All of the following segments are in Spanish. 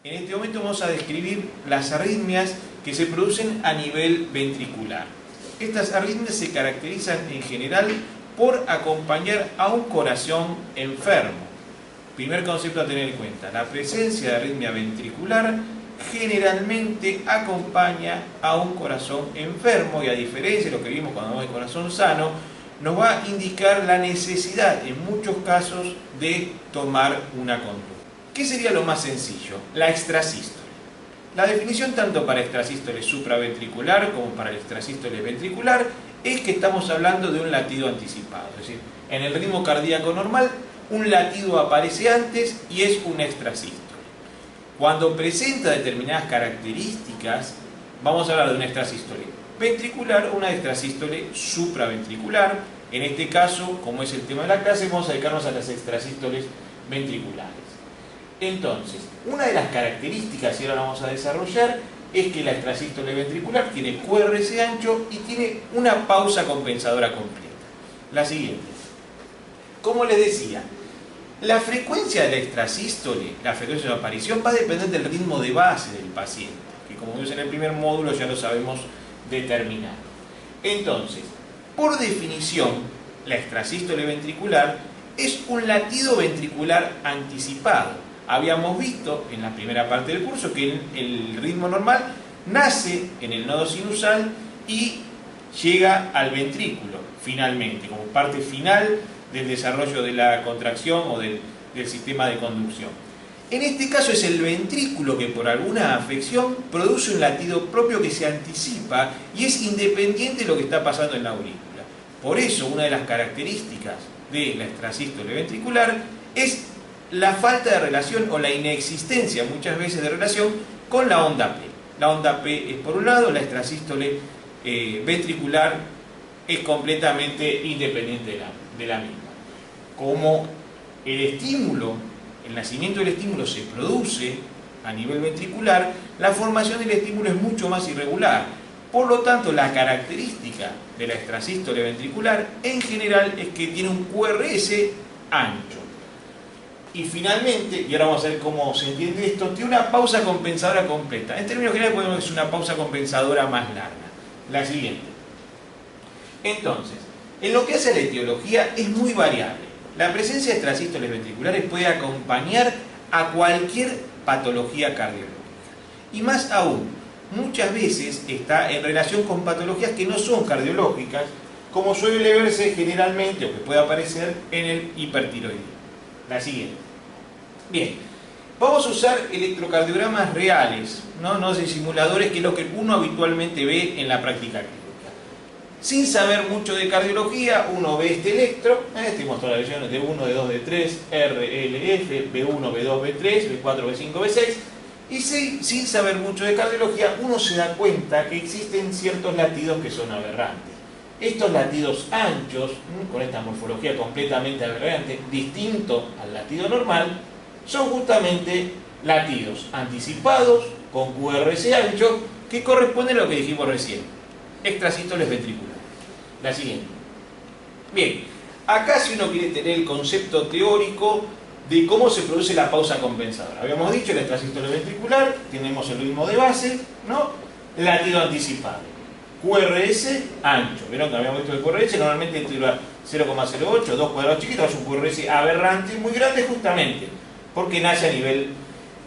En este momento vamos a describir las arritmias que se producen a nivel ventricular. Estas arritmias se caracterizan en general por acompañar a un corazón enfermo. Primer concepto a tener en cuenta: la presencia de arritmia ventricular generalmente acompaña a un corazón enfermo, y a diferencia de lo que vimos cuando hablamos de corazón sano, nos va a indicar la necesidad en muchos casos de tomar una conducta. ¿Qué sería lo más sencillo? La extrasístole. La definición tanto para extrasístole supraventricular como para el extrasístole ventricular es que estamos hablando de un latido anticipado. Es decir, en el ritmo cardíaco normal, un latido aparece antes y es una extrasístole. Cuando presenta determinadas características, vamos a hablar de una extrasístole ventricular o una extrasístole supraventricular. En este caso, como es el tema de la clase, vamos a dedicarnos a las extrasístoles ventriculares. Entonces, una de las características, y ahora vamos a desarrollar, es que la extrasístole ventricular tiene QRS ancho y tiene una pausa compensadora completa. La siguiente. Como les decía, la frecuencia de la extrasístole, la frecuencia de aparición, va a depender del ritmo de base del paciente, que como vimos en el primer módulo ya lo sabemos determinar. Entonces, por definición, la extrasístole ventricular es un latido ventricular anticipado. Habíamos visto en la primera parte del curso que el ritmo normal nace en el nodo sinusal y llega al ventrículo finalmente, como parte final del desarrollo de la contracción o del sistema de conducción. En este caso es el ventrículo que por alguna afección produce un latido propio que se anticipa y es independiente de lo que está pasando en la aurícula. Por eso una de las características de la extrasístole ventricular es la falta de relación o la inexistencia muchas veces de relación con la onda P. La onda P es por un lado, la extrasístole ventricular es completamente independiente de la misma. Como el estímulo, el nacimiento del estímulo se produce a nivel ventricular, la formación del estímulo es mucho más irregular. Por lo tanto, la característica de la extrasístole ventricular en general es que tiene un QRS ancho. Y finalmente, y ahora vamos a ver cómo se entiende esto, tiene una pausa compensadora completa. En términos generales podemos decir que es una pausa compensadora más larga. La siguiente. Entonces, en lo que hace a la etiología es muy variable. La presencia de extrasístoles ventriculares puede acompañar a cualquier patología cardiológica. Y más aún, muchas veces está en relación con patologías que no son cardiológicas, como suele verse generalmente o que puede aparecer en el hipertiroidismo. La siguiente. Bien, vamos a usar electrocardiogramas reales, no de simuladores, que es lo que uno habitualmente ve en la práctica clínica. Sin saber mucho de cardiología, uno ve este electro, te muestro las lesiones de 1, de 2, de 3, R, L, F, B1, B2, B3, B4, B5, B6, y sin saber mucho de cardiología, uno se da cuenta que existen ciertos latidos que son aberrantes. Estos latidos anchos, con esta morfología completamente aberrante, distinto al latido normal, son justamente latidos anticipados con QRS ancho que corresponden a lo que dijimos recién, extrasístoles ventriculares. La siguiente. Bien, acá si uno quiere tener el concepto teórico de cómo se produce la pausa compensadora. Habíamos dicho el extrasístole ventricular, tenemos el ritmo de base, latido anticipado. QRS ancho. Vieron que habíamos visto el QRS normalmente entre 0,08, 2 cuadrados chiquitos, es un QRS aberrante muy grande justamente porque nace a nivel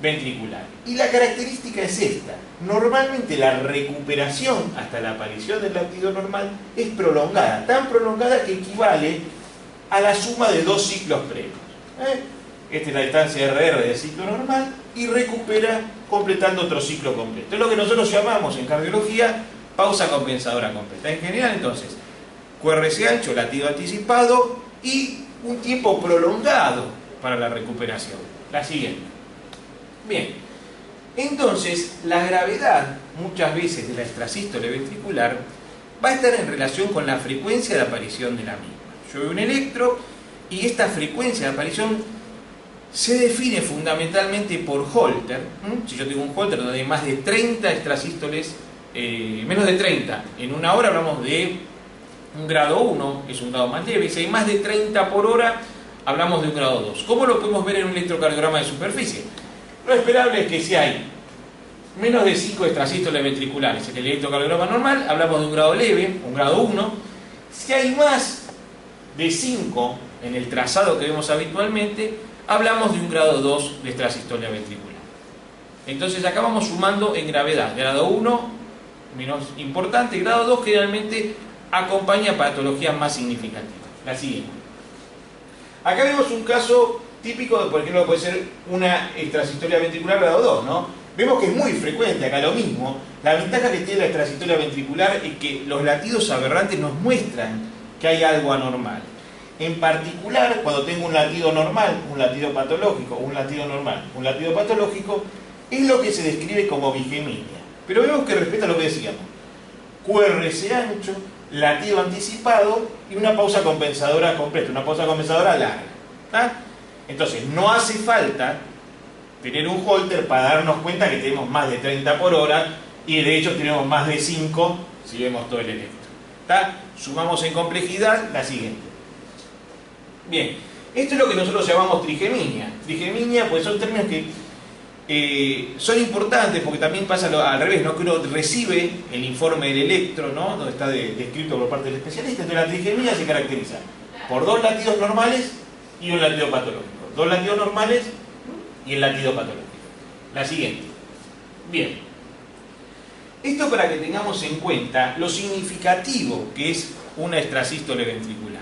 ventricular. Y la característica es esta: normalmente la recuperación hasta la aparición del latido normal es prolongada, tan prolongada que equivale a la suma de 2 ciclos previos. Esta es la distancia RR del ciclo normal y recupera completando otro ciclo completo. Es lo que nosotros llamamos en cardiología pausa compensadora completa. En general, entonces, QRS ancho, latido anticipado y un tiempo prolongado para la recuperación. La siguiente. Bien, entonces, la gravedad, muchas veces, de la extrasístole ventricular va a estar en relación con la frecuencia de aparición de la misma. Yo veo un electro y esta frecuencia de aparición se define fundamentalmente por Holter. Si yo tengo un Holter donde hay más de 30 extrasístoles, menos de 30, en una hora hablamos de un grado 1, es un grado más leve. Si hay más de 30 por hora, hablamos de un grado 2. ¿Cómo lo podemos ver en un electrocardiograma de superficie? Lo esperable es que si hay menos de 5 extrasístoles ventriculares en el electrocardiograma normal, hablamos de un grado leve, un grado 1. Si hay más de 5 en el trazado que vemos habitualmente, hablamos de un grado 2 de extrasistolia ventricular. Entonces acá vamos sumando en gravedad. Grado 1, menos importante. Grado 2 generalmente acompaña patologías más significativas. La siguiente. Acá vemos un caso típico de, por ejemplo, puede ser una extrasistolia ventricular grado 2, ¿no? Vemos que es muy frecuente acá lo mismo. La ventaja que tiene la extrasistolia ventricular es que los latidos aberrantes nos muestran que hay algo anormal. En particular, cuando tengo un latido normal, un latido patológico, un latido normal, un latido patológico, es lo que se describe como bigeminia. Pero vemos que respeta lo que decíamos. QRS ancho, latido anticipado y una pausa compensadora completa, una pausa compensadora larga. ¿Ah? Entonces, no hace falta tener un Holter para darnos cuenta que tenemos más de 30 por hora y de hecho tenemos más de 5 si vemos todo el electro. ¿Está? Sumamos en complejidad la siguiente. Bien, esto es lo que nosotros llamamos trigeminia. Trigeminia, pues son términos que son importantes porque también pasa al revés, ¿no? Que uno recibe el informe del electro, ¿no? Donde está descrito por parte del especialista. Entonces la trigeminia se caracteriza por 2 latidos normales y un latido patológico. 2 latidos normales y el latido patológico. La siguiente. Bien. Esto para que tengamos en cuenta lo significativo que es una extrasístole ventricular.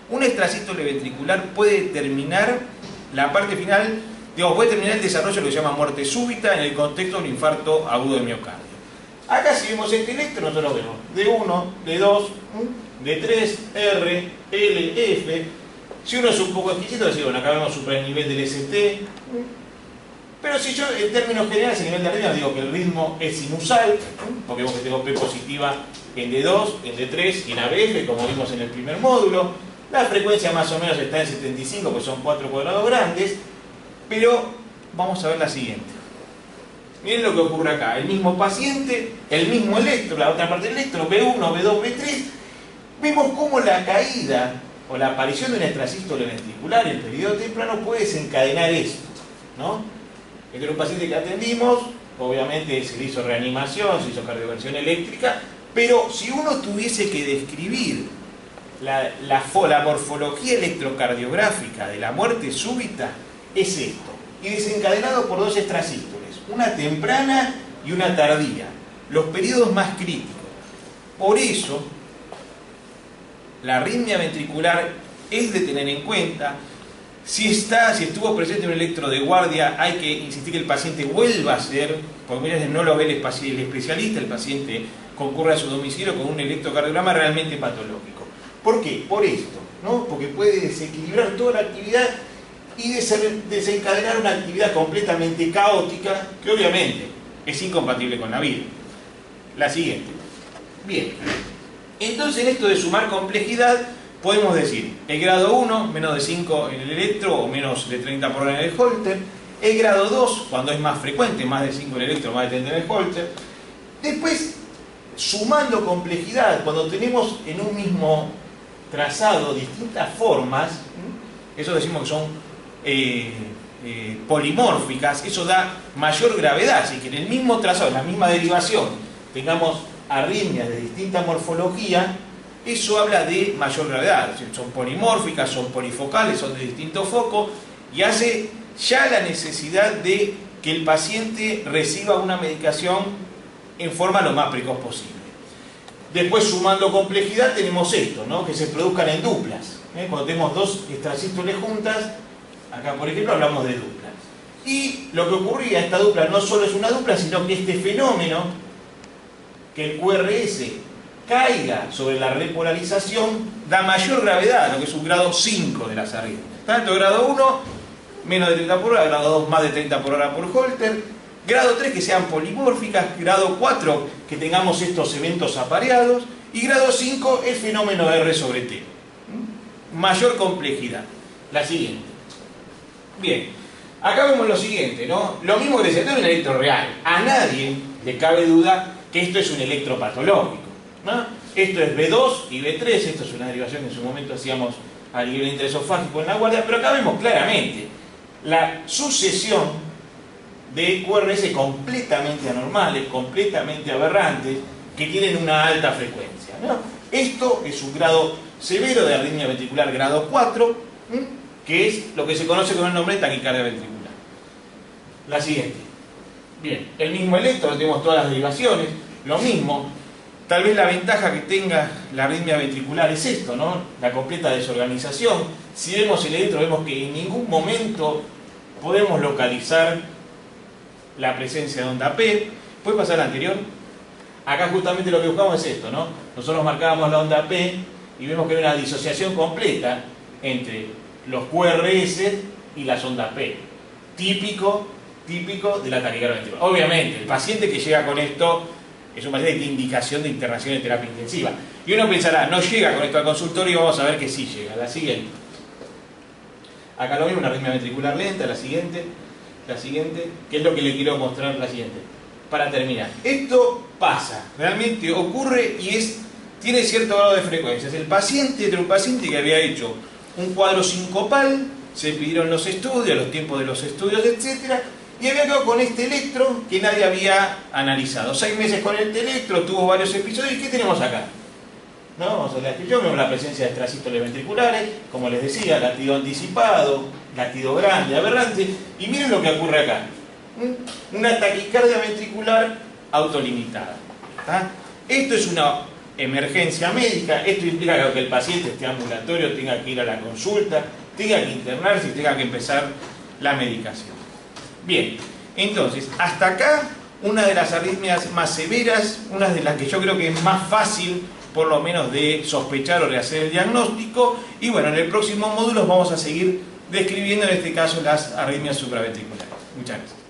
Una extrasístole ventricular puede determinar la parte final, digamos, puede terminar el desarrollo de lo que se llama muerte súbita en el contexto de un infarto agudo de miocardio. Acá si vemos este electro, nosotros vemos D1, D2, D3, R, L, F. Si uno es un poco exquisito, decimos, bueno, acá vemos super el nivel del ST. Pero si yo, en términos generales, el nivel de arritmia, digo que el ritmo es sinusal, porque vemos que tengo P positiva en D2, en D3 y en ABF, como vimos en el primer módulo. La frecuencia más o menos está en 75, pues son 4 cuadrados grandes. Pero vamos a ver la siguiente. Miren lo que ocurre acá. El mismo paciente, el mismo electro, la otra parte del electro, B1, B2, B3. Vemos cómo la caída o la aparición de una extrasístole ventricular en periodo temprano puede desencadenar esto, ¿no? Este era un paciente que atendimos, obviamente se le hizo reanimación, se hizo cardioversión eléctrica, pero si uno tuviese que describir la morfología electrocardiográfica de la muerte súbita, es esto, y desencadenado por 2 extrasístoles, una temprana y una tardía, los periodos más críticos. Por eso, la arritmia ventricular es de tener en cuenta. Si estuvo presente un electro de guardia, hay que insistir que el paciente vuelva a ser, porque muchas veces no lo ve el especialista, el paciente concurre a su domicilio con un electrocardiograma realmente patológico. ¿Por qué? Por esto, ¿no? Porque puede desequilibrar toda la actividad y desencadenar una actividad completamente caótica, que obviamente es incompatible con la vida. La siguiente. Bien. Entonces, en esto de sumar complejidad, podemos decir, el grado 1, menos de 5 en el electro o menos de 30 por hora en el Holter. El grado 2, cuando es más frecuente, más de 5 en el electro, más de 30 en el Holter. Después, sumando complejidad, cuando tenemos en un mismo trazado distintas formas, eso decimos que son polimórficas, eso da mayor gravedad. Así que en el mismo trazado, en la misma derivación, tengamos arritmias de distinta morfología, eso habla de mayor gravedad. Son polimórficas, son polifocales, son de distinto foco y hace ya la necesidad de que el paciente reciba una medicación en forma lo más precoz posible. Después, sumando complejidad, tenemos esto, ¿no? Que se produzcan en duplas. Cuando tenemos 2 extrasístoles juntas, acá por ejemplo hablamos de duplas. Y lo que ocurría, esta dupla no solo es una dupla, sino que este fenómeno, que el QRS caiga sobre la repolarización, da mayor gravedad, lo que es un grado 5 de las arritmias. Tanto grado 1, menos de 30 por hora, grado 2, más de 30 por hora por Holter, grado 3 que sean polimórficas, grado 4 que tengamos estos eventos apareados, y grado 5 el fenómeno R sobre T. Mayor complejidad. La siguiente. Bien, acá vemos lo siguiente, ¿no? Lo mismo que decía, esto es un electro real. A nadie le cabe duda que esto es un electro patológico, ¿no? Esto es B2 y B3, esto es una derivación que en su momento hacíamos a nivel intraesofágico en la guardia, pero acá vemos claramente la sucesión de QRS completamente anormales, completamente aberrantes, que tienen una alta frecuencia, ¿no? Esto es un grado severo de arritmia ventricular grado 4, que es lo que se conoce con el nombre de taquicardia ventricular. La siguiente. Bien, el mismo electro, tenemos todas las derivaciones, lo mismo. Tal vez la ventaja que tenga la arritmia ventricular es esto, ¿no? La completa desorganización. Si vemos el electro, vemos que en ningún momento podemos localizar la presencia de onda P. ¿Puede pasar la anterior? Acá justamente lo que buscamos es esto, ¿no? Nosotros marcábamos la onda P y vemos que hay una disociación completa entre los QRS y las ondas P. Típico de la taquicardia ventricular. Obviamente, el paciente que llega con esto es un paciente que tiene indicación de internación en terapia intensiva. Y uno pensará, no llega con esto al consultorio y vamos a ver que sí llega. La siguiente. Acá lo mismo, una arritmia ventricular lenta. La siguiente, que es lo que le quiero mostrar la siguiente. Para terminar. Esto pasa, realmente ocurre y tiene cierto grado de frecuencia. El paciente era un paciente que había hecho un cuadro sincopal, se pidieron los estudios, los tiempos de los estudios, etc. Y había quedado con este electro que nadie había analizado. 6 meses con este electro, tuvo varios episodios. ¿Y qué tenemos acá? ¿No? Vamos a la descripción, vemos la presencia de extrasístoles ventriculares, como les decía, latido anticipado, latido grande, aberrante. Y miren lo que ocurre acá. Una taquicardia ventricular autolimitada. ¿Tá? Esto es una emergencia médica. Esto implica que el paciente esté ambulatorio, tenga que ir a la consulta, tenga que internarse y tenga que empezar la medicación. Bien, entonces, hasta acá una de las arritmias más severas, una de las que yo creo que es más fácil, por lo menos, de sospechar o rehacer el diagnóstico. Y bueno, en el próximo módulo vamos a seguir describiendo, en este caso, las arritmias supraventriculares. Muchas gracias.